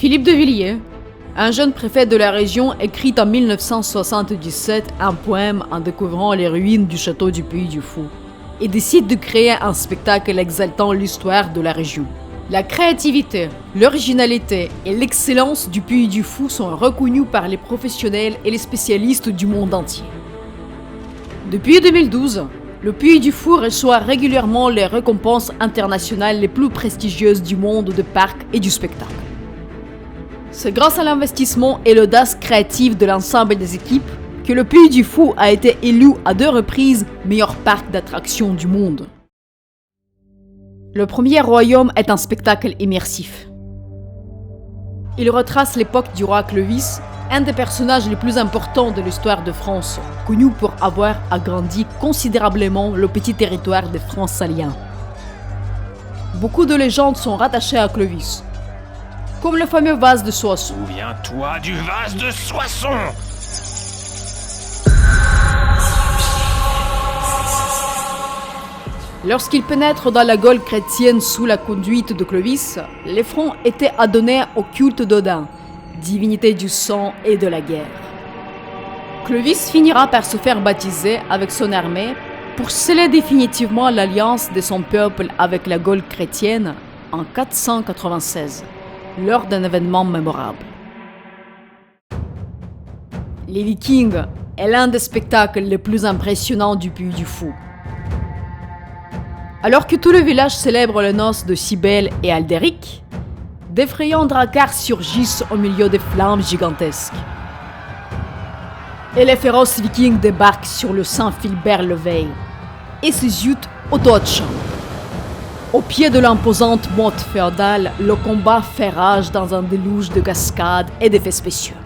Philippe de Villiers, un jeune préfet de la région, écrit en 1977 un poème en découvrant les ruines du château du Puy du Fou et décide de créer un spectacle exaltant l'histoire de la région. La créativité, l'originalité et l'excellence du Puy du Fou sont reconnus par les professionnels et les spécialistes du monde entier. Depuis 2012, le Puy du Fou reçoit régulièrement les récompenses internationales les plus prestigieuses du monde de parcs et du spectacle. C'est grâce à l'investissement et l'audace créative de l'ensemble des équipes que le Puy du Fou a été élu à 2 reprises meilleur parc d'attractions du monde. Le premier royaume est un spectacle immersif. Il retrace l'époque du roi Clovis, un des personnages les plus importants de l'histoire de France, connu pour avoir agrandi considérablement le petit territoire des Francaliens. Beaucoup de légendes sont rattachées à Clovis, comme le fameux vase de Soissons. Souviens-toi du vase de Soissons! Lorsqu'il pénètre dans la Gaule chrétienne sous la conduite de Clovis, les Francs étaient adonnés au culte d'Odin, divinité du sang et de la guerre. Clovis finira par se faire baptiser avec son armée pour sceller définitivement l'alliance de son peuple avec la Gaule chrétienne en 496, lors d'un événement mémorable. Les Vikings est l'un des spectacles les plus impressionnants du Puy du Fou. Alors que tout le village célèbre les noces de Cybèle et Aldéric, d'effrayants dracars surgissent au milieu des flammes gigantesques. Et les féroces Vikings débarquent sur le Saint Philbert le Veil et s'exultent au Dodge. Au pied de l'imposante motte féodale, le combat fait rage dans un déluge de cascades et d'effets spéciaux.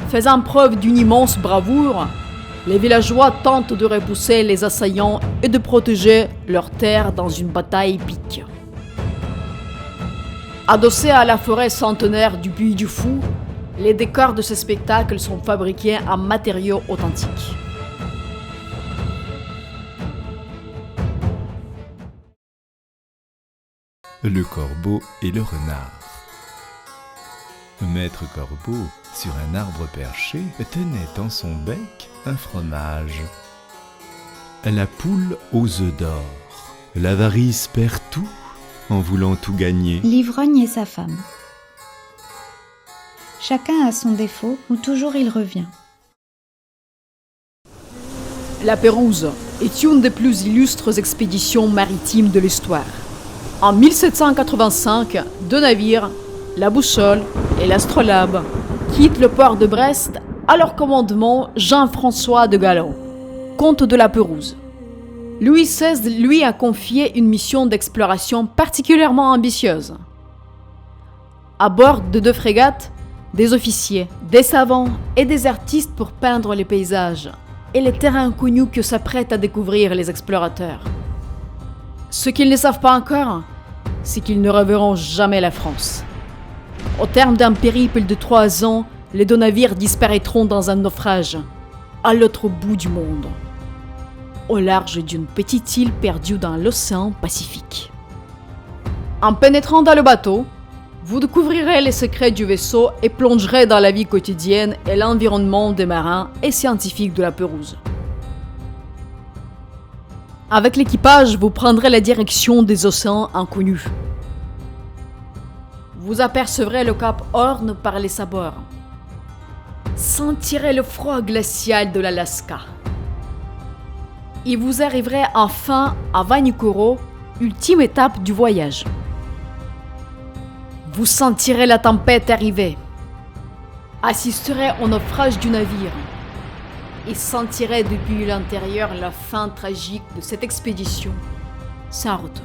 Faisant preuve d'une immense bravoure, les villageois tentent de repousser les assaillants et de protéger leurs terres dans une bataille épique. Adossés à la forêt centenaire du Puy du Fou, les décors de ce spectacle sont fabriqués en matériaux authentiques. Le corbeau et le renard. Maître Corbeau, sur un arbre perché, tenait en son bec un fromage. La poule aux œufs d'or. L'avarice perd tout en voulant tout gagner. L'ivrogne et sa femme. Chacun a son défaut où toujours il revient. La Pérouse est une des plus illustres expéditions maritimes de l'histoire. En 1785, 2 navires, la Boussole et l'Astrolabe, quittent le port de Brest à leur commandement Jean-François de Galland, comte de la Pérouse. Louis XVI lui a confié une mission d'exploration particulièrement ambitieuse. À bord de 2 frégates, des officiers, des savants et des artistes pour peindre les paysages et les terrains inconnus que s'apprêtent à découvrir les explorateurs. Ce qu'ils ne savent pas encore, c'est qu'ils ne reverront jamais la France. Au terme d'un périple de 3 ans, les 2 navires disparaîtront dans un naufrage, à l'autre bout du monde, au large d'une petite île perdue dans l'océan Pacifique. En pénétrant dans le bateau, vous découvrirez les secrets du vaisseau et plongerez dans la vie quotidienne et l'environnement des marins et scientifiques de la Pérouse. Avec l'équipage, vous prendrez la direction des océans inconnus. Vous apercevrez le cap Horn par les sabords. Sentirez le froid glacial de l'Alaska. Et vous arriverez enfin à Vanikoro, ultime étape du voyage. Vous sentirez la tempête arriver. Assisterez au naufrage du navire. Et sentirez depuis l'intérieur la fin tragique de cette expédition sans retour.